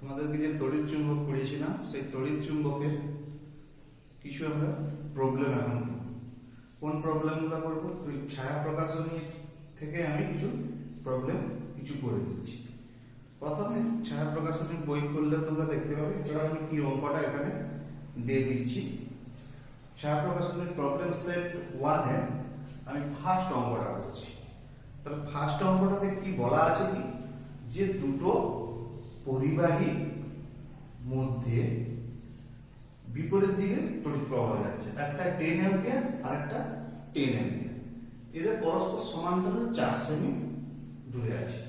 তোমাদেরকে যে তড়িৎ চুম্বক পড়িয়েছিলাম সেই তড়িৎ চুম্বকের কিছু আমরা প্রবলেম এখন করব। কোন প্রবলেমগুলো করব? ছায়া প্রকাশনী থেকে আমি কিছু প্রবলেম করে দিচ্ছি। প্রথমে ছায়া প্রকাশনীর বই খুললে তোমরা দেখতে পাবে এছাড়া আমি কি অঙ্কটা এখানে দিয়ে দিচ্ছি। ছায়া প্রকাশনীর প্রবলেম সেট 1 এ আমি ফার্স্ট অঙ্কটা করছি। তাহলে ফার্স্ট অঙ্কটাতে কি বলা আছে কি, যে দুটো পরিবাহী মধ্যে বিপরীত দিকে তড়িৎ প্রবাহ যাচ্ছে, একটা 10 অ্যাম্পিয়ার আর একটা 10 অ্যাম্পিয়ার। এদের পরস্পর সমান্তরাল 4 সেমি দূরে আছে।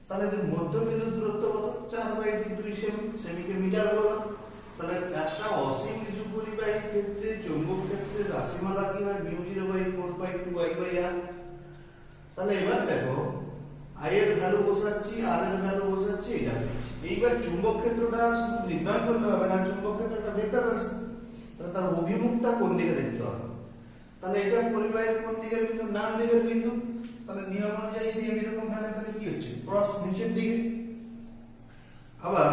তাহলে এদের মধ্যবিন্দু দূরত্ব কত? 4/2 সেমি। সেমিকে মিটার বললাম। তাহলে একটা অসীম কিছু পরিবাহীর ক্ষেত্রে চৌম্বক ক্ষেত্রে রাশিমালা কি হয়? μ0/4π2I/r। তাহলে এবার দেখো I এর ভ্যালু বসাচ্ছি, R এর ভ্যালু বসাচ্ছি, এটা হচ্ছে। এইবার চুম্বক ক্ষেত্রটা শুধু নির্ণয় করলে হবে না, চুম্বক ক্ষেত্রটা ভেক্টর আছে। তাহলে তার অভিমুখটা কোন দিকে দেখতে হবে। তাহলে এটা পরিবাহীর কোন দিকের বিন্দু? ডান দিকের বিন্দু। তাহলে নিয়ম অনুযায়ী যদি আমি এরকম ফেলে তাহলে কি হচ্ছে? ক্রস নিচের দিকে। আবার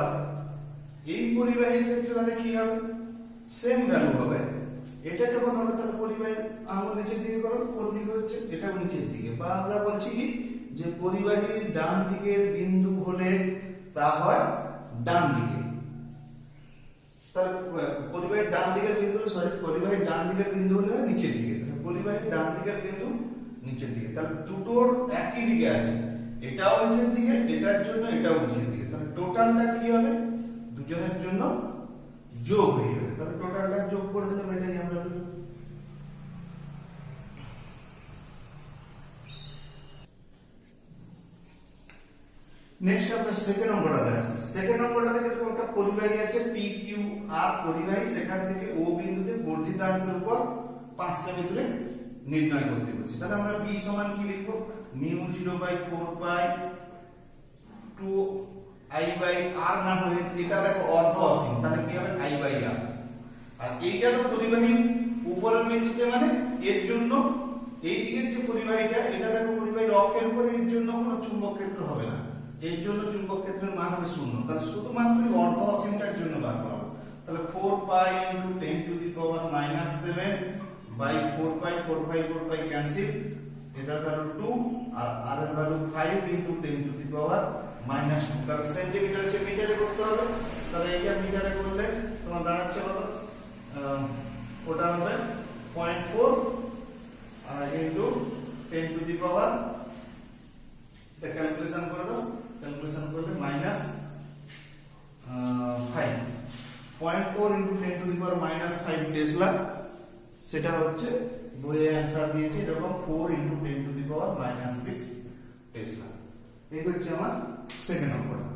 এই পরিবাহীর ক্ষেত্রে তাহলে কি হবে? সেম ভ্যালু হবে। এটা যখন হবে তাহলে পরিবাহী আঙুল নিচের দিকে করো, কোন দিকে হচ্ছে? এটাও নিচের দিকে। বা আমরা বলছি কি, যে পরিবাহীর ডান দিকের বিন্দু হলে তা হয় ডান দিকে। তাহলে পরিবাহীর ডান দিকের বিন্দু পরিবাহীর ডান দিকের বিন্দু হলে নিচের দিকে। তাহলে পরিবাহীর ডান দিকের বিন্দু নিচের দিকে। তাহলে দুটোর একই দিকে আছে, এটাও নিচের দিকে, এটার জন্য এটাও নিচের দিকে। তাহলে টোটালটা কি হবে? দুজনের জন্য যোগ হয়ে যাবে। তাহলে টোটালটা যোগ করে দিলাম, এটাই আমরা নেক্সট আমরা সেকেন্ড অঙ্কটাতে আসি। সেকেন্ড অঙ্কটাতে এরকম একটা পরিবাহী আছে PQR পরিবাহী, সেখান থেকে O বিন্দুতে বর্ধিতাংশের উপর 5 সেমি দূরে নির্ণয় করতে বলছি। তাহলে আমরা B সমান কি লিখব? μ0/4π2I/r না হলে এটা দেখো অর্ধ অসীম, তাহলে কি হবে? I/r। আর এইটা তো পরিবাহীর উপরের বিন্দুতে, মানে এর জন্য এই দিকের যে পরিবাহীটা, এটা দেখো পরিবাহীর অক্ষের উপরে, এর জন্য কোনো চুম্বক ক্ষেত্র হবে না। এর জন্য চুম্বক ক্ষেত্রের মান হবে 0। তাহলে শুধুমাত্র অর্ধ অসীমটার জন্য বার করব। তাহলে 4π × 10⁻⁷/4π ক্যান্সেল, এটার ভ্যালু 2 আর r এর ভ্যালু 5 × 10⁻⁻²। তাহলে সেন্টিমিটার হচ্ছে মিটারে করতে হবে। তাহলে এটা মিটারে করলে তোমার দাঁড়াচ্ছে কত? ওটা হবে 0.4 × 10⁻, এটা ক্যালকুলেশন করে দাও। ক্যালকুলেশন করলে -5 0.4 × 10⁻⁵ টেসলা। সেটা হচ্ছে বইয়ে অ্যানসার দিয়েছি এরকম 4 × 10⁻⁶ টেসলা। এই হচ্ছে আমার সেকেন্ড অঙ্কটা।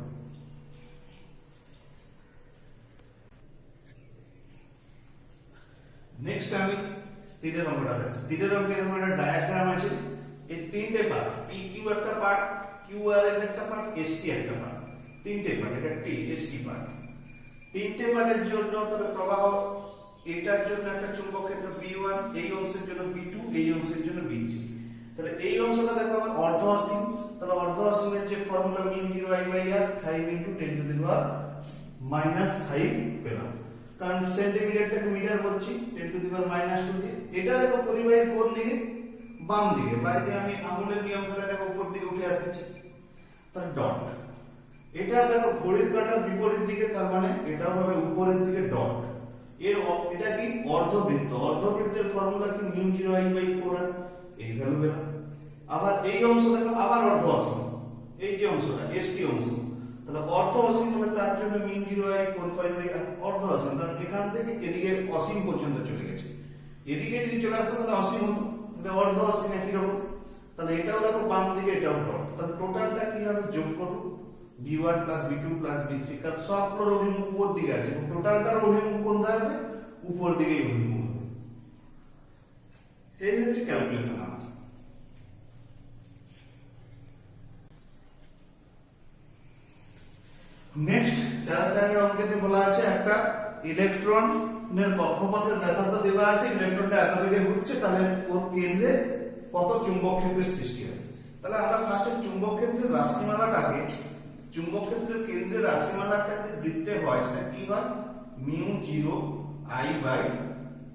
নেক্সট আমি তিনের অঙ্কটাতে আসি। তিনের অঙ্কে এরকম একটা ডায়াগ্রাম আছে। এই তিনটে পার্ট, PQ একটা পার্ট, QRS একটা পার্ট, ST একটা পার্ট। তিনটে পার্ট, এটা T ST পার্ট। তিনটে পার্টের জন্য তাহলে প্রবাহ, এটার জন্য একটা চুম্বক ক্ষেত্র B1, এই অংশের জন্য B2, এই অংশের জন্য B3। তাহলে এই অংশটা দেখো আমার অর্ধ অসীম। তাহলে অর্ধ অসীমের যে ফর্মুলা μ0I/r 5 × 10⁻⁻5 পেলাম। কারণ সেন্টিমিটারটাকে মিটার করছি 10⁻⁻2 দিয়ে। এটা দেখো পরিবাহীর কোন দিকে? বাম দিকে। বাইরে আমি আঙুলের নিয়ম করে দেখো উপর দিকে উঠে আসছে, তার ডট। এটা দেখো ঘড়ির কাঁটার বিপরীত দিকে, তার মানে এটাও হবে উপরের দিকে ডট। এটা কি? অর্ধবৃত্ত। অর্ধবৃত্তের ফর্মুলা কি? μ0I/4r, এই ভ্যালু পেলাম। আবার এই অংশ দেখো আবার অর্ধ অসীম, এই যে অংশটা ST অংশ। তাহলে অর্ধ অসীম হলে তার জন্য μ0I/4π/r অর্ধ অসীম, কারণ এখান থেকে এদিকে অসীম পর্যন্ত চলে গেছে। এদিকে যদি চলে আসতো তাহলে অসীম হতো, এটা অর্ধ অসীম একই রকম। তাহলে এটাও দেখো বাম দিকে, এটাও ডট। তাহলে টোটালটা কি হবে? যোগ করব B1 + B2 + B3, কারণ সবগুলোর অভিমুখ উপর দিকে আছে। টোটালটার অভিমুখ কোন দিকে হবে? উপর দিকেই অভিমুখ হবে। এই হচ্ছে ক্যালকুলেশন আমার। নেক্সট 4 দাগের অঙ্কেতে বলা আছে একটা ইলেকট্রনের কক্ষপথের ব্যাসার্ধ দেওয়া আছে, ইলেকট্রনটা এত বেগে ঘুরছে, তাহলে ওর কেন্দ্রে কত চুম্বক ক্ষেত্রের সৃষ্টি হয়। তাহলে আমরা ফার্স্টে চুম্বক ক্ষেত্রের রাশিমালাটাকে চুম্বক ক্ষেত্রের কেন্দ্রের রাশিমালাটা যদি বৃত্তে হয় সেটা কি হয় মিউ 0 I বাই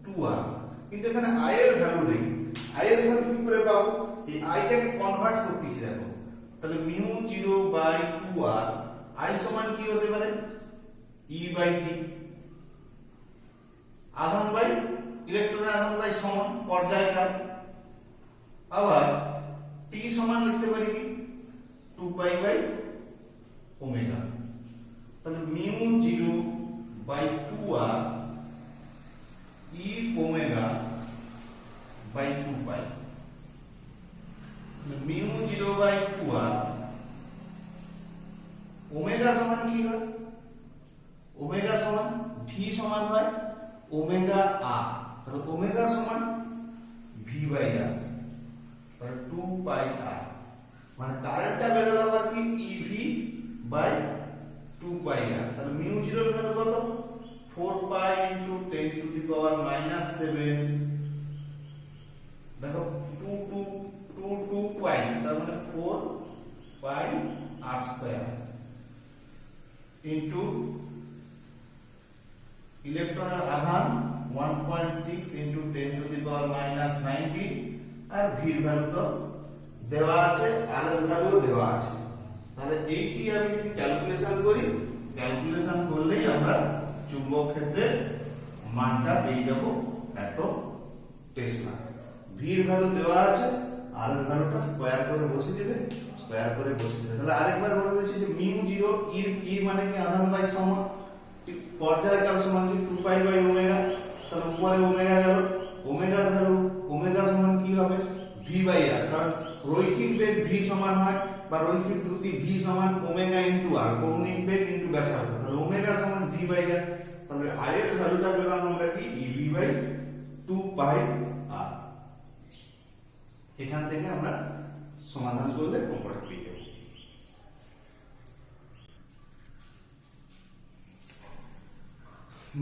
2r। কিন্তু এখানে I এর ভ্যালু নেই, I এর ভ্যালু কি করে পাবো? এই I টাকে কনভার্ট করতেছি দেখো, তাহলে মিউ 0 বাই 2r I সমান কি হতে পারে E বাই T, আধান বাই ইলেকট্রনের আধান বাই সমান পর্যায়কাল। আবার T সমান লিখতে পারি কি 2 পাই বাই ওমেগা, তাহলে mu 0 by 2r E omega by 2 pi, mu 0 by 2r omega সমান কি হয়? ওমেগা সমান V সমান হয় ওমেগা r, তাহলে ওমেগা সমান V বাই r, তাহলে 2 পাই r, মানে কারেন্টটা বেরোলো আবার কি EV বাই 2 পাই r। তাহলে মিউ 0 এর ভ্যালু কত? 4 pi into 10 to the power minus 7, দেখো 2 পাই, তার মানে 4 পাই r স্কয়ার ইনটু ইলেকট্রনের আধান 1.6 into 10 to the power minus 19, আর v এর ভ্যালু তো দেওয়া আছে, r এর ভ্যালু দেওয়া আছে। তাহলে এইটি আমি যদি ক্যালকুলেশন করি, ক্যালকুলেশন করলেই আমরা চুম্বক ক্ষেত্রের মানটা পেয়ে যাব এত টেসলা। v এর ভ্যালু দেওয়া আছে, r এর ভ্যালুটা স্কয়ার করে বসিয়ে দিবে, স্কয়ার করে বসিয়ে দিবে। তাহলে আরেকবার বলে দিচ্ছি যে মিউ 0 e মানে কি আধান বাই সমান, পর্যায়কাল সমান কি 2 পাই বাই ওমেগা, তাহলে উপরে ওমেগা গেল, ওমেগার ভ্যালু ওমেগা সমান কি হবে v বাই r, কারণ রৈখিক বেগ v সমান হয় বা রৈখিক দ্রুতি v সমান ওমেগা ইনটু r, কৌণিক বেগ ইনটু ব্যাসার্ধ, তাহলে ওমেগা সমান v বাই r, তাহলে r এর ভ্যালুটা পেলাম আমরা কি ev বাই 2 পাই r। এখান থেকে আমরা সমাধান করলে অঙ্কটা পেয়ে যাব।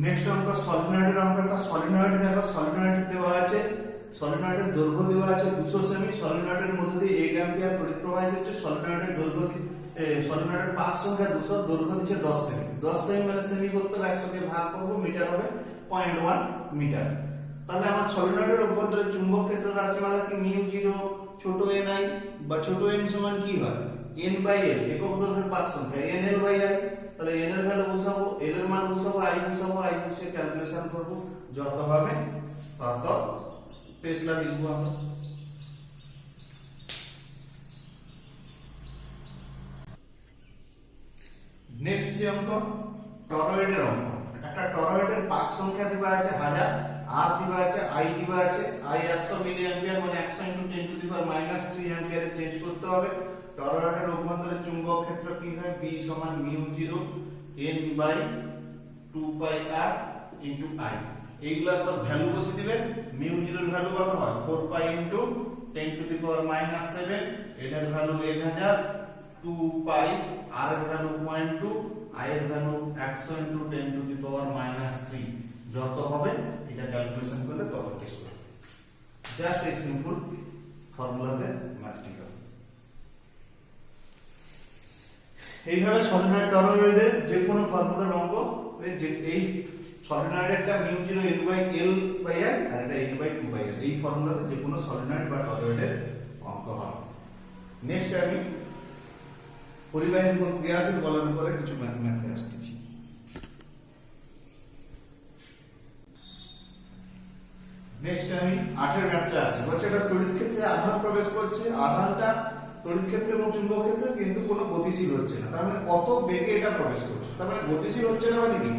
নেক্সট অঙ্ক সলিনয়েডের অঙ্কটা। সলিনয়েড দেখো, সলিনয়েড দেওয়া আছে, সলিনয়েডের দৈর্ঘ্য দেওয়া আছে 200 সেমি, সলিনয়েডের মধ্যে দিয়ে 1 অ্যাম্পিয়ার তড়িৎ প্রবাহিত হচ্ছে, সলিনয়েডের দৈর্ঘ্য সলিনয়েডের পাক সংখ্যা 200, দৈর্ঘ্য দিচ্ছে 10 সেমি। 10 সেমি মানে সেমি করতে হবে 100 কে ভাগ করব, মিটার হবে 0.1 মিটার। তাহলে আমার সলিনয়েডের অভ্যন্তরে চুম্বক ক্ষেত্র রাশিমালা কি মিউ 0 ছোট ni বা ছোট n সমান কি হয় n বাই l, একক দৈর্ঘ্যের পাক সংখ্যা nl বাই i। তাহলে n এর ভ্যালু বসাবো, l এর মান বসাবো, i বসাবো, i বসে ক্যালকুলেশন করব, যত হবে তত টেসলা লিখবো আমরা। নেক্সট যে অঙ্ক টরয়েডের অঙ্ক। একটা টরয়েডের পাক সংখ্যা দেওয়া আছে 1000, r দেওয়া আছে, i দেওয়া আছে, i 100 মিলি অ্যাম্পিয়ার মানে 100 into 10 to the power minus 3 অ্যাম্পিয়ারে চেঞ্জ করতে হবে। টরয়েডের অভ্যন্তরে চুম্বক ক্ষেত্র কি হয় b সমান mu 0 n by 2 pi r into i। এইগুলা সব ভ্যালু বসিয়ে দিবেন। মিউ 0 এর ভ্যালু কত হয় 4 pi into 10 to the power minus 7, n এর ভ্যালু 1000, 2 পাই, r এর ভ্যালু 0.2, i এর value 100 into 10 to the power minus 3, যত হবে এটা ক্যালকুলেশন করলে তত টেসলা। জাস্ট এই সিম্পল ফর্মুলাতে ম্যাথমেটিক্যাল। এইভাবে সলিনয়েড টরয়েডের যে কোনো ফর্মুলার অঙ্ক, এই সলিনয়েডেরটা mu 0 n by l by i আর এটা n বাই 2 বাই l, এই ফর্মুলাতে যে কোনো সলিনয়েড বা টরয়েডের অঙ্ক হবে। নেক্সট আমি পরিবাহীর কোন ক্রিয়াশীল বলের উপরে কিছু ম্যাথে আসতেছি। নেক্সট আমি 8 এর ম্যাথে আসছি। বলছে এটা তড়িৎ ক্ষেত্রে আধান প্রবেশ করছে, আধানটা তড়িৎ ক্ষেত্রে এবং চুম্বক ক্ষেত্রে কিন্তু কোনো গতিশীল হচ্ছে না, তার মানে কত বেগে এটা প্রবেশ করছে, তার মানে গতিশীল হচ্ছে না মানে কি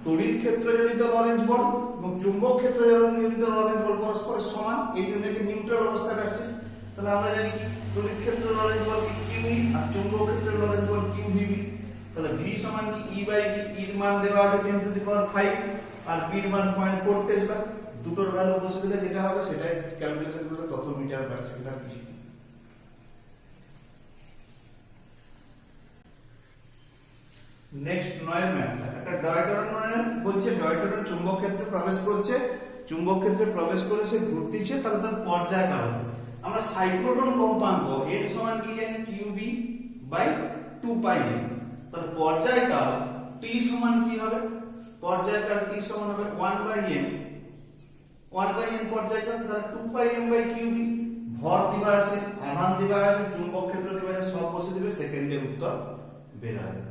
তড়িৎ ক্ষেত্র জনিত লরেন্জ বল এবং চুম্বক ক্ষেত্র জনিত লরেন্জ বল পরস্পরের সমান, এই জন্য একে নিউট্রাল অবস্থা রাখছে। তাহলে আমরা জানি কি তড়িৎ ক্ষেত্রে লরেন্জ বল কি QE আর চুম্বক ক্ষেত্রে লরেন্জ বল QVB। তাহলে V সমান কি E বাই V, এর মান দেওয়া আছে 10 to the power 5 R B এর মান 0.4 টেসলা। দুটোর ভ্যালু বসে দিলে যেটা হবে সেটাই ক্যালকুলেশন করলে তত মিটার পার সেকেন্ড আর কিছু। Next 9 math. একটা ডয়টরন বলছে ডয়টরন চুম্বক ক্ষেত্রে প্রবেশ করছে, চুম্বক ক্ষেত্রে প্রবেশ করে সে ঘুরতেছে, তাহলে তার পর্যায় কারণ আমরা সাইক্লোট্রন কম্পাঙ্ক n সমান কি জানি QB বাই 2πm। তাহলে পর্যায়কাল t সমান কি হবে? পর্যায়কাল t সমান হবে 1/m। 1/m পর্যায়কাল, তাহলে 2πm/qb। ভর দেওয়া আছে, আধান দেওয়া আছে, চুম্বক ক্ষেত্র দেওয়া আছে, সব বসে দিবে, সেকেন্ডে উত্তর বের হবে।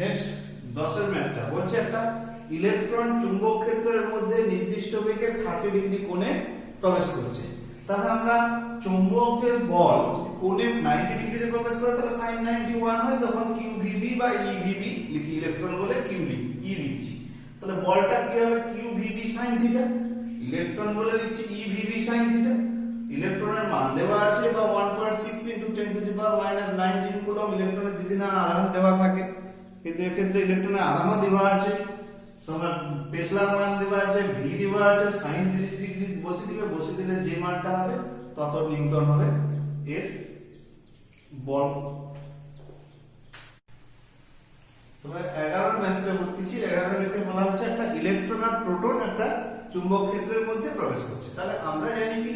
নেক্সট 10 এর ম্যাথটা বলছে একটা ইলেকট্রন চুম্বক ক্ষেত্রের মধ্যে নির্দিষ্ট বেগে 30 ডিগ্রি কোণে প্রবেশ করছে। তাহলে আমরা চুম্বক যে বল কোণে 90 ডিগ্রিতে প্রবেশ করে তাহলে sin 91 হয়, তখন qvb বা evb লিখি, ইলেকট্রন বলে qb e লিখছি। তাহলে বলটা কি হবে? qvb sin θ, ইলেকট্রন বলে লিখছি evb sin θ। ইলেকট্রনের মান দেওয়া আছে বা 1.6 × 10⁻⁻19 কুলম্ব ইলেকট্রনের যদি না আধান দেওয়া থাকে, কিন্তু এক্ষেত্রে ইলেকট্রনের আধানও দেওয়া আছে, তোমার টেসলার মান দেওয়া আছে, ভি দেওয়া আছে, sin 30 ডিগ্রি বসে দিবে, বসে দিলে যে মানটা হবে তত নিউটন হবে এর বল। তোমরা 11 ম্যাথটা করতেছি। 11 ম্যাথে বলা হচ্ছে একটা ইলেকট্রন আর প্রোটন একটা চুম্বক ক্ষেত্রের মধ্যে প্রবেশ করছে। তাহলে আমরা জানি কি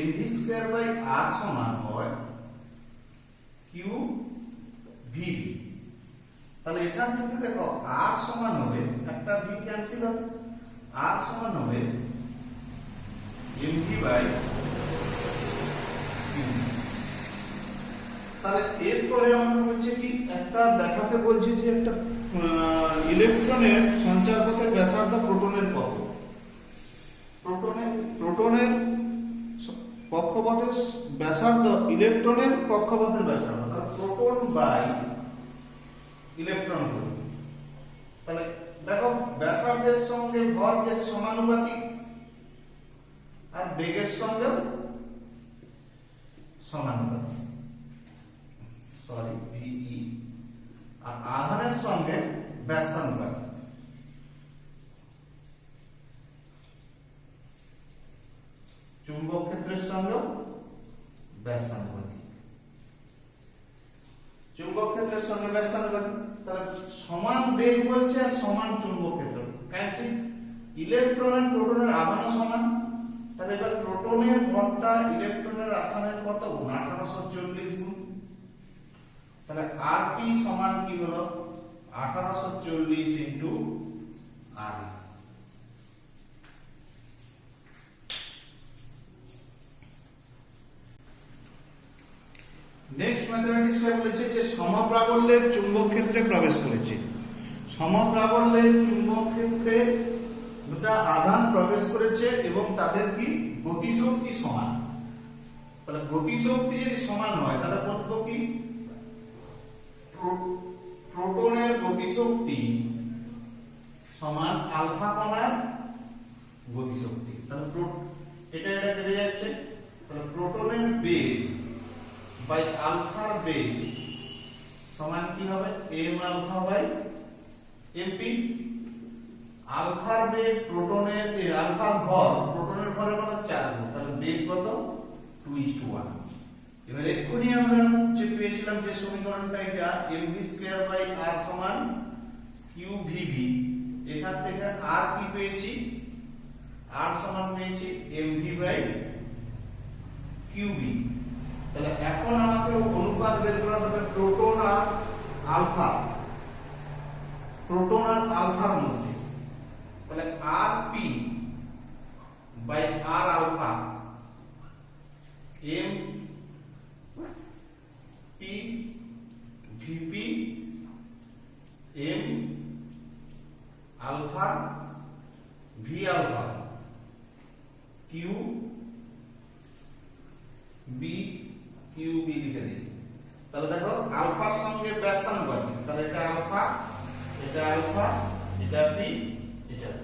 mv²/r সমান হয় qvb। তাহলে এখান থেকে দেখো r সমান হবে, একটা v ক্যান্সেল হবে, r সমান হবে mv/qv। তাহলে এরপরে আমরা বলছি কি একটা দেখাতে বলছি যে একটা ইলেকট্রনের সঞ্চারপথের ব্যাসার্ধ প্রোটনের কত। প্রোটনের কক্ষপথের ব্যাসার্ধ ইলেকট্রনের কক্ষপথের ব্যাসার্ধ, তাহলে প্রোটন বাই ইলেকট্রন করি। তাহলে দেখো ব্যাসার্ধের সঙ্গে ভর গেছে সমানুপাতিক, আর বেগের সঙ্গে সমানুপাতিক, সরি ভিই, আর আধানের সঙ্গে ব্যস্তানুপাতিক। চুম্বক ক্ষেত্রের সঙ্গে ব্যস্তানুপাতিক, চুম্বক ক্ষেত্রের সঙ্গে ব্যস্তানুপাতিক। তাহলে সমান বেগ বলছে আর সমান চুম্বক ক্ষেত্র, ক্যান্সেল। ইলেকট্রনের প্রোটনের আধানও সমান, তাহলে এবার প্রোটনের ভরটা ইলেকট্রনের আধানের কত গুণ? 1840 গুণ। তাহলে rp সমান কি হলো? 1840 × r। নেক্সট ম্যাথমেটিক্সে বলেছে যে সমপ্রাবল্যের চুম্বক ক্ষেত্রে প্রবেশ করেছে। সমপ্রাবল্যের চুম্বক ক্ষেত্রে দুটো আধান প্রবেশ করেছে এবং তাদের কি গতিশক্তি সমান। তাহলে গতিশক্তি যদি সমান হয় তাহলে বলবো কি প্রোটনের গতিশক্তি সমান আলফা কণার গতিশক্তি। তাহলে এটা কেটে যাচ্ছে, তাহলে প্রোটনের বেগ বাই আলফার বেগ সমান কি হবে? m alpha by mp। আলফার বেগ প্রোটনের আলফার ভর, প্রোটনের ভরের কত? 4 গুণ, তাহলে বেগ কত? 2:1। এবার এক্ষুনি আমরা যে পেয়েছিলাম যে সমীকরণটা, এটা mv²/r সমান qvb। এখান থেকে r কি পেয়েছি? r সমান পেয়েছি mv/qb। তাহলে এখন আমাকে অনুপাত বের করা হবে প্রোটন আর আলফা, প্রোটন আর আলফার মধ্যে। তাহলে rp by r alpha m p vp m alpha v alpha q b qb লিখে দিই। তাহলে দেখো আলফার সঙ্গে ব্যস্তানুপাতিক, তাহলে এটা আলফা, এটা আলফা, এটা p, এটা p,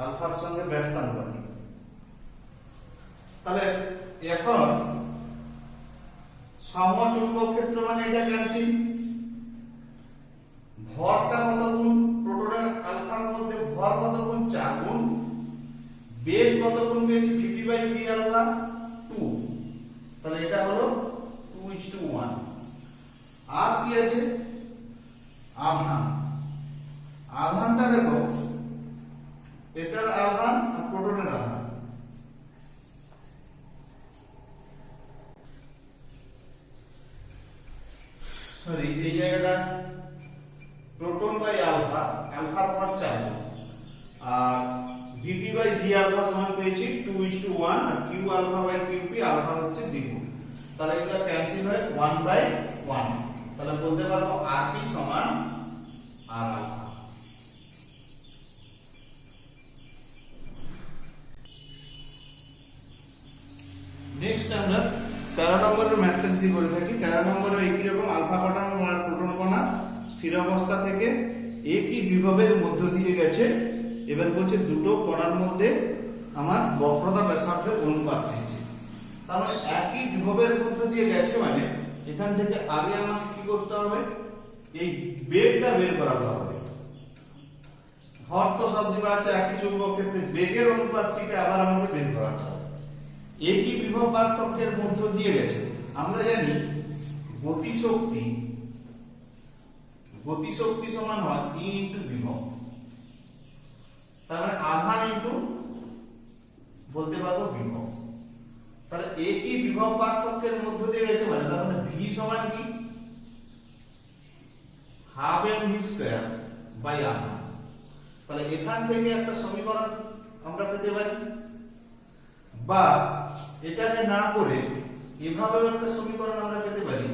আলফার সঙ্গে ব্যস্তানুপাতিক। তাহলে এখন সমচুম্বক ক্ষেত্র মানে এটা ক্যান্সেল। ভরটা কত গুণ? প্রোটনের আলফার মধ্যে ভর কত গুণ? 4 গুণ। বেগ কত গুণ পেয়েছি? vp/v আলফা 2, তাহলে এটা হলো 2:1। আর কি আছে? আধান। আধানটা দেখো, এটার আধান আর প্রোটনের আধান, সরি এই জায়গাটা প্রোটন বাই আলফা, আলফার পাওয়ার 4 আর ভিপি বাই ভি আলফা সমান পেয়েছি 2:1 আর Q alpha by QP, alpha হচ্ছে দ্বিগুণ, তাহলে এগুলো ক্যান্সেল হয়ে 1/1, তাহলে বলতে পারবো আরপি সমান আর আলফা। নেক্সট আমরা 13 নম্বরের ম্যাথটা যদি করে থাকি, 13 নম্বরে একই রকম আলফা কণা আর প্রোটন কণা স্থির অবস্থা থেকে একই বিভবের মধ্য দিয়ে গেছে। এবার বলছে দুটো কণার মধ্যে আমার বক্রতা ব্যাসার্ধের অনুপাত চেয়েছে, তার মানে একই বিভবের মধ্য দিয়ে গেছে, মানে এখান থেকে আগে আমাকে কি করতে হবে, এই বেগটা বের করাতে হবে। ভর তো সব দেওয়া আছে একই চুম্বক ক্ষেত্রে, বেগের অনুপাতটিকে আবার আমাকে বের করাতে হবে। একই বিভব পার্থক্যের মধ্য দিয়ে গেছে, আমরা জানি গতিশক্তি সমান হয় E ইনটু বিভব, তার মানে আধান ইনটু বলতে পারবো বিভব, তাহলে একই বিভব পার্থক্যের মধ্য দিয়ে গেছে মানে তার মানে V সমান কি হাফ mv স্কয়ার বাই আধান। তাহলে এখান থেকে একটা সমীকরণ আমরা পেতে পারি, বা এটাকে না করে এভাবে একটা সমীকরণ আমরা পেতে পারি,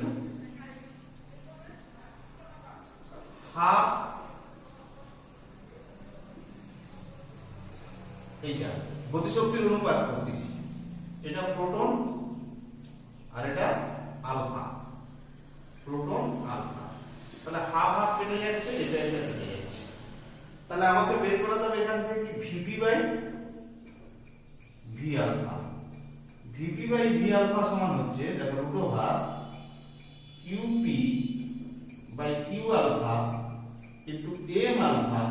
হাফ এইটা গতিশক্তির অনুপাত করতেছি, এটা প্রোটন আর এটা আলফা, প্রোটন আলফা, তাহলে হাফ হাফ কেটে যাচ্ছে, এটা এটা কেটে যাচ্ছে, তাহলে আমাকে বের করতে হবে এখান থেকে কি VP by V alpha. VP by V alpha সমান হচ্ছে দেখো root over QP by Q alpha into M alpha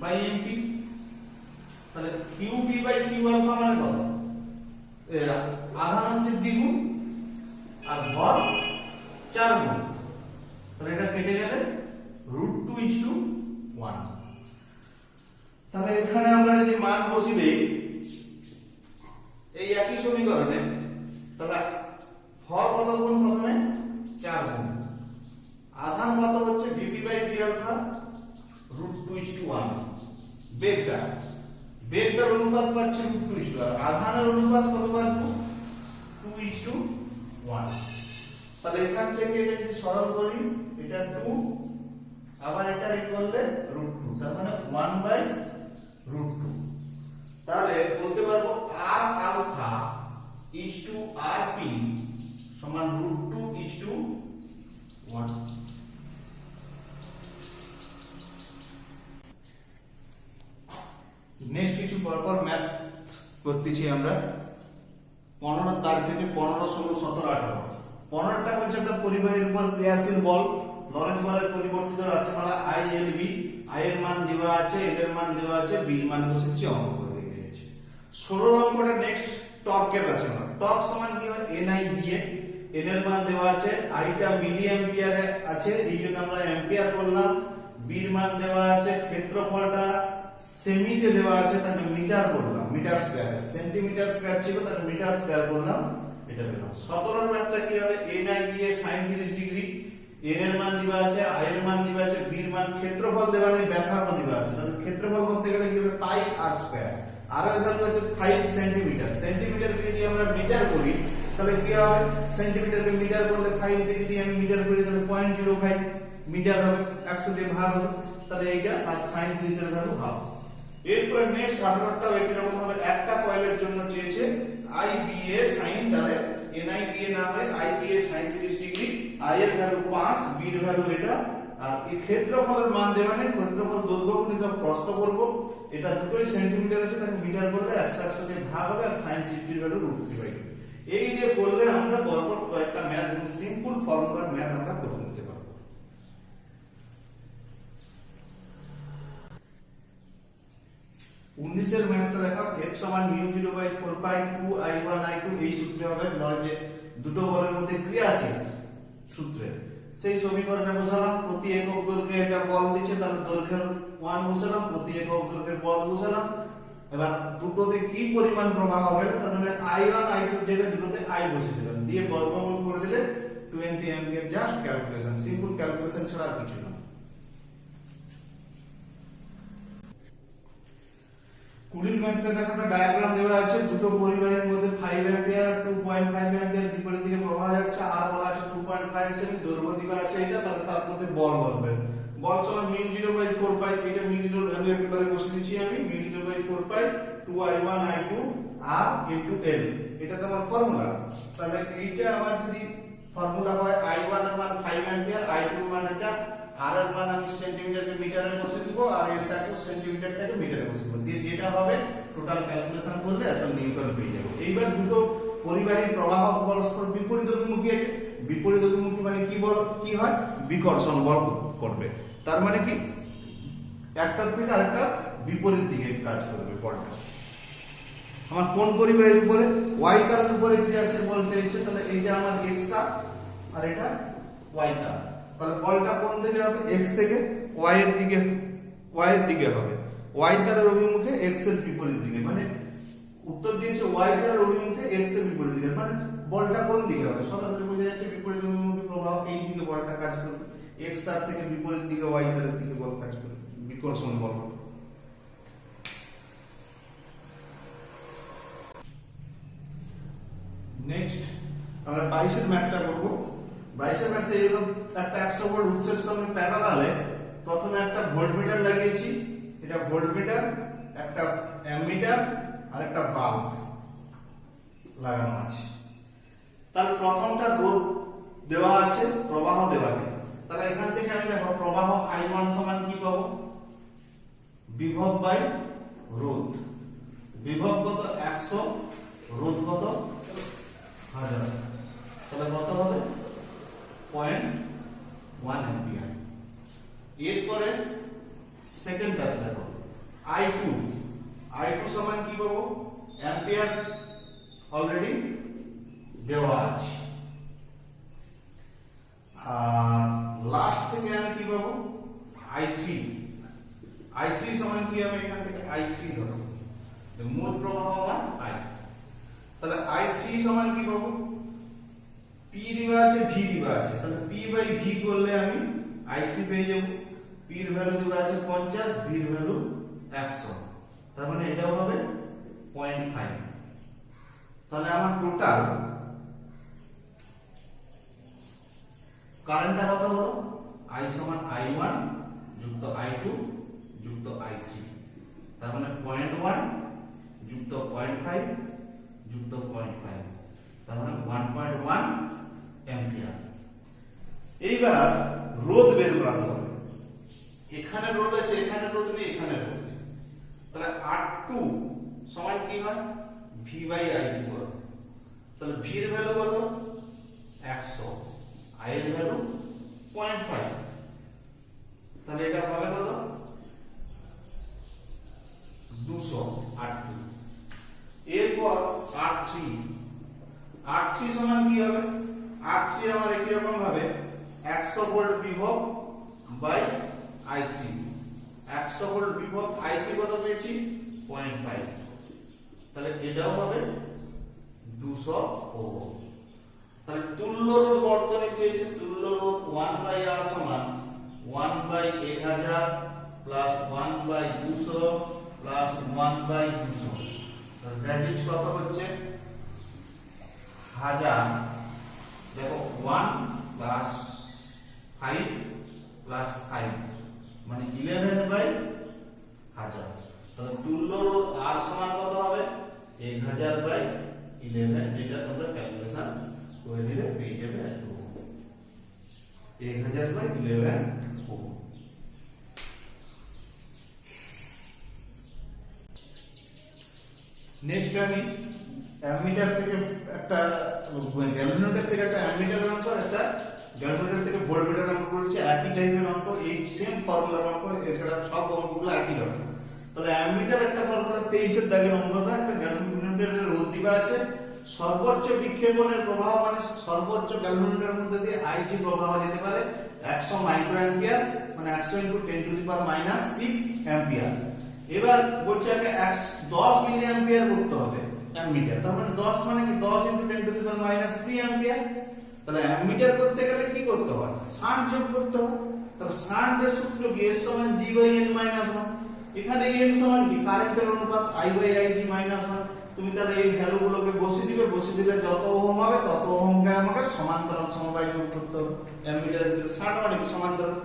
by MP. তাহলে কিউপি বাই কিউ আলফা মানে কত, আধান হচ্ছে দ্বিগুণ আর ভর 4 গুণ, তাহলে এটা কেটে গেলে √2:1। তাহলে এখানে আমরা যদি মান বসিয়ে দেই এই একই সমীকরণে, তাহলে ভর কত গুণ, প্রথমে 4 গুণ, আধান কত হচ্ছে ভিপি বাই ভি আলফা √2:1, বেগটার অনুপাত পাচ্ছি √2:1 আর আধানের অনুপাত কত পাবো 2:1। তাহলে এখান থেকে এটা যদি সরল করি, এটা 2 আবার এটা এই করলে √2, তার মানে 1/√2। তাহলে বলতে পারবো r alpha is to r p সমান √2:1। নেক্সট কিছু পরপর ম্যাথ করতেছি আমরা। 15 দাগ থেকে 15, 16, 17, 18। 15টা বলছে একটা পরিবাহীর উপর ক্রিয়াশীল বল, লরেন্জ বলের পরিবর্তিত রাশিমালা I L B, I এর মান দেওয়া আছে, L এর মান দেওয়া আছে, B এর মান বসেছি, অঙ্ক করে দিয়েছি। 16 নম্বরটা নেক্সট টর্কের রাশিমালা। টর্ক সমান কি হয় NI দিয়ে, N এর মান দেওয়া আছে, I টা মিলি অ্যাম্পিয়ারে আছে, এই জন্য আমরা অ্যাম্পিয়ার করলাম, B এর মান দেওয়া আছে, ক্ষেত্রফলটা সেমিতে দেওয়া আছে, তাকে মিটার করলাম, মিটার স্কয়ার, সেন্টিমিটার স্কয়ার ছিল তাকে মিটার স্কয়ার করলাম, এটা পেলাম। 17 ম্যাথটা কি হবে, NI দিয়ে sin 30 ডিগ্রি, N এর মান দেওয়া আছে, I এর মান দেওয়া আছে, B এর মান, ক্ষেত্রফল দেওয়া নেই, ব্যাসার্ধ দেওয়া আছে, তাহলে ক্ষেত্রফল করতে গেলে কি হবে পাই r স্কয়ার, r এর ভ্যালু আছে 5 সেন্টিমিটার, সেন্টিমিটারকে যদি আমরা মিটার করি তাহলে কি হবে, সেন্টিমিটারকে মিটার করলে 5 কে যদি আমি মিটার করি তাহলে 0.05 মিটার হবে, 100 দিয়ে ভাগ হবে, তাহলে এইটা আর sin 30 এর ভ্যালু হাফ। এরপর নেক্সট 18টাও একই রকম ভাবে একটা কয়েলের জন্য চেয়েছে IBA sin, তাহলে NI দিয়ে না হয় IBA sin 30 ডিগ্রি, I এর ভ্যালু 5, B এর ভ্যালু এটা, আর এই ক্ষেত্রফলের মান দেওয়া নেই, ক্ষেত্রফল দৈর্ঘ্য গুণিত প্রস্থ করব, এটা দুটোই সেন্টিমিটার আছে, তাকে মিটার করলে 100 দিয়ে ভাগ হবে, আর sin 60 এর ভ্যালু √3/2। এই দিয়ে করলে আমরা পরপর কয়েকটা ম্যাথ এবং সিম্পল ফর্মুলার ম্যাথ আমরা করে নিতে পারবো। 19 এর ম্যাথটা দেখো, f সমান μ0/4π2I1I2, এই সূত্রে হবে, ধরে যে দুটো বলের মধ্যে ক্রিয়াশীল সূত্রে, সেই সমীকরণে বসালাম, প্রতি একক দৈর্ঘ্যে একটা বল দিচ্ছে, তাহলে দৈর্ঘ্যের 1 বসালাম, প্রতি একক দৈর্ঘ্যের বল বসালাম, এবার দুটোতে কি পরিমাণ প্রবাহ হবে, তার মানে I1 I2 এর জায়গায় দুটোতে I বসিয়ে দিলাম, দিয়ে বর্গমূল করে দিলে 20 ampere. Just calculation, simple calculation ছাড়া আর কিছু না। কুড়ির ম্যাথটা দেখো একটা ডায়াগ্রাম দেওয়া আছে, দুটো পরিবাহীর মধ্যে 5 অ্যাম্পিয়ার আর 2.5 অ্যাম্পিয়ার বিপরীত দিকে প্রবাহ যাচ্ছে, আর বলা আছে 2.5 সেমি, দৈর্ঘ্য দিক আছে এটা, তাহলে তার মধ্যে বল বলবে। বল সমান μ0/4 পাই, এটা μ0 ভ্যালু একেবারে বসে দিচ্ছি আমি, μ0/4 পাই 2i1 i2 r into l, এটা তো আমার ফর্মুলা। তাহলে এইটা আমার যদি ফর্মুলা হয় i1 এর মান 5 অ্যাম্পিয়ার, i2 এর মান এটা, আর এর মান আমি সেন্টিমিটারকে মিটারে বসে দিব, আর এটাকে সেন্টিমিটারটাকে মিটারে বসে দিব, দিয়ে যেটা হবে টোটাল ক্যালকুলেশন করলে এত নিউটন পেয়ে যাবে। এইবার দুটো পরিবাহীর প্রবাহ পরস্পর বিপরীত অভিমুখী আছে, বিপরীত অভিমুখী মানে কি বল, কি হয়, বিকর্ষণ বল করবে। তার মানে কি একটার থেকে আরেকটা বিপরীত দিকে কাজ করবে বলটা। আমার কোন পরিবাহীর উপরে, y তারের উপরে ক্রিয়াশীল বল চলছে, তাহলে এইটা আমার x তার আর এটা y তার, তাহলে বলটা কোন দিকে হবে, x থেকে y এর দিকে হবে, y তারের অভিমুখে x এর বিপরীত দিকে, মানে উত্তর দিয়েছে y তারের অভিমুখে x এর বিপরীত দিকে, মানে বলটা কোন দিকে হবে, সরাসরি বোঝা যাচ্ছে বিপরীত অভিমুখী প্রবাহ এই দিকে বলটা কাজ করবে, x তার থেকে বিপরীত দিকে y তারের দিকে বল কাজ করবে, বিকর্ষণ বল। নেক্সট আমরা 22 এর ম্যাথটা করব। 22 এর ম্যাথে এরকম একটা 100 ভোল্ট উৎসের সঙ্গে প্যারালালে প্রথমে একটা ভোল্টমিটার লাগিয়েছি, এটা ভোল্টমিটার, একটা অ্যামমিটার আর একটা বাল্ব লাগানো আছে। তাহলে প্রথমটা রোধ দেওয়া আছে, প্রবাহ দেওয়া নেই। তাহলে এখান থেকে আমি দেখো প্রবাহ I1 সমান কি পাবো, বিভব বাই রোধ। বিভব কত 100, রোধ কত 1000, তাহলে কত হবে 0.1 অ্যাম্পিয়ার। এরপরে সেকেন্ডটাতে দেখো I2 সমান কি পাবো, অ্যাম্পিয়ার অলরেডি দেওয়া আছে, আর লাস্ট থেকে আমি কি পাবো I3 সমান কি হবে, এখান থেকে I3 ধরো, মূল প্রবাহ বা I, তাহলে I3 সমান কি পাবো, P দেওয়া আছে V দেওয়া আছে, তাহলে P বাই V করলে আমি I3 পেয়ে যাব। P এর ভ্যালু দেওয়া আছে 50, V এর ভ্যালু 100, তার মানে এটাও হবে 0.5। তাহলে আমার টোটাল কারেন্টটা কত হলো, I সমান I1 যুক্ত I2 যুক্ত I3, তার মানে 0.1 যুক্ত 0.5 যুক্ত 0.5, তার মানে 1.1 অ্যাম্পিয়ার। এইবার রোধ বের করাতে হবে, এখানে রোধ আছে, এখানে রোধ নেই, এখানে রোধ নেই, তাহলে R2 সমান কি হয়, V বাই I2 করো, তাহলে V এর ভ্যালু কত 100, I এর ভ্যালু 0.5, তাহলে এটা হবে কত 200 R2। এরপর R3 সমান কি হবে, R3 আমার একই রকম ভাবে 100 ভোল্ট বিভব বাই I3, 100 ভোল্ট বিভব, I3 কত পেয়েছি 0.5, তাহলে এটাও হবে 200 ওহম। তাহলে তুল্য রোধ বর্তনী চেয়েছে, তুল্য রোধ 1/R সমান 1/1000 প্লাস 1/200 প্লাস 1/200, তাহলে দ্যাট ইজ কত হচ্ছে 1000, দেখো 1 প্লাস 5 প্লাস 5 মানে 11/1000, তাহলে তুল্য রোধ R সমান কত হবে 1000/11, যেটা তোমরা ক্যালকুলেশন করে নিলে পেয়ে যাবে এত 1000/11 ওহম। নেক্সট আমি অ্যামিটার থেকে একটা গ্যালভানোমিটার থেকে একটা অ্যামিটার অঙ্ক, একটা গ্যালভানোমিটার থেকে ভোল্টমিটার অঙ্ক করেছি, একই টাইপের অঙ্ক, এই সেম ফর্মুলার অঙ্ক, এছাড়া সব অঙ্কগুলো একই রকম। তাহলে অ্যামিটার একটা ফর্মুলা 23 এর দাগের অঙ্কটা, একটা গ্যালভানোমিটারের রোধ দিবা আছে, সর্বোচ্চ বিক্ষেপণের প্রবাহ মানে সর্বোচ্চ গ্যালভানোমিটারের মধ্যে দিয়ে Ig প্রবাহ যেতে পারে 100 মাইক্রো অ্যাম্পিয়ার, মানে 100 × 10⁻⁶ অ্যাম্পিয়ার। এবার বলছে আগে 10 মিলি অ্যাম্পিয়ার করতে হবে অ্যামিটার, তার মানে 10 মানে কি 10 × 10⁻³ অ্যাম্পিয়ার, তাহলে অ্যামিটার করতে গেলে কি করতে হয়, শান্ট যোগ করতে হয়। তাহলে শান্টের সূত্র কি, S সমান G বাই N মাইনাস 1। এখানে N সমান কি, কারেন্টের অনুপাত I বাই IG মাইনাস 1। তুমি তাহলে এই ভ্যালুগুলোকে বসিয়ে দিবে, বসিয়ে দিলে যত ওহম হবে তত ওহমকে আমাকে সমান্তরাল সমবায় যোগ করতে হবে। অ্যামিটারের ভিতরে শান্ট মানে কি, সমান্তরাল।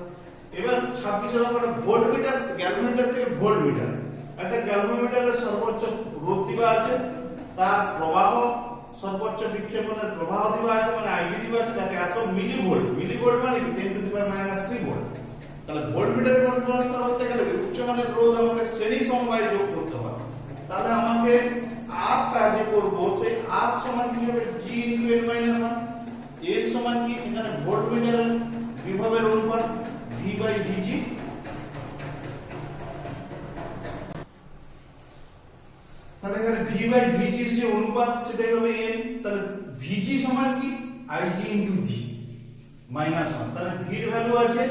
এবার 26 নম্বরে ভোল্টমিটার, গ্যালভোমিটার থেকে ভোল্টমিটার। একটা গ্যালভোমিটারের সর্বোচ্চ রোধ দিবা আছে, তার প্রবাহ সর্বোচ্চ বিক্ষেপণের প্রবাহ দিবা আছে, মানে আইভি দিবা আছে, তাকে এত মিলিভোল্ট। মিলিভোল্ট মানে কি 10 টু দি পাওয়ার -3 ভোল্ট। তাহলে ভোল্টমিটারের গণনা করতে গেলে উচ্চমানের রোধ আমাকে শ্রেণী সমবায়ে যোগ করতে হবে। তাহলে আমাকে R টা যে করব, সেই R সমান কি হবে, G * N - 1। N সমান কি, এখানে ভোল্টমিটারের বিভবের অনুপাত V বাই VG। তাহলে এখানে V বাই VG এর যে অনুপাত সেটাই হবে N। তাহলে VG সমান কি, IG * G -1। তাহলে V এর ভ্যালু আছে,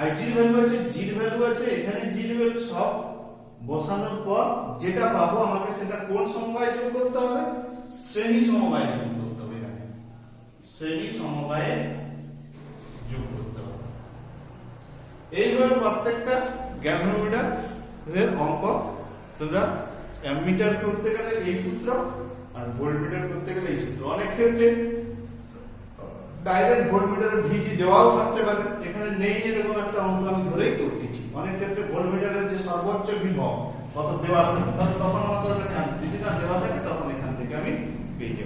IG এর ভ্যালু আছে, G এর ভ্যালু আছে, এখানে G এর ভ্যালু সব বসানোর পর যেটা পাবো আমাকে সেটা কোন সমবায়ে যোগ করতে হবে, শ্রেণী সমবায়ে যোগ করতে হবে। এখানে শ্রেণী সমবায়ে যোগ করতে হবে। এইভাবে প্রত্যেকটা গ্যালভোমিটার এর অঙ্ক তোমরা অ্যামিটার করতে গেলে এই সূত্র, আর ভোল্টমিটার করতে গেলে এই সূত্র। অনেক ক্ষেত্রে ডাইরেক্ট ভোল্টমিটারের ভিজি দেওয়াও থাকতে পারে, এখানে নেই এরকম একটা অঙ্ক আমি ধরেই করতেছি। অনেক ক্ষেত্রে ভোল্টমিটারের যে সর্বোচ্চ বিভব কত দেওয়া, তখন আমাদের যদি না দেওয়া থাকে তখন এখান থেকে আমি পেয়ে যাবো।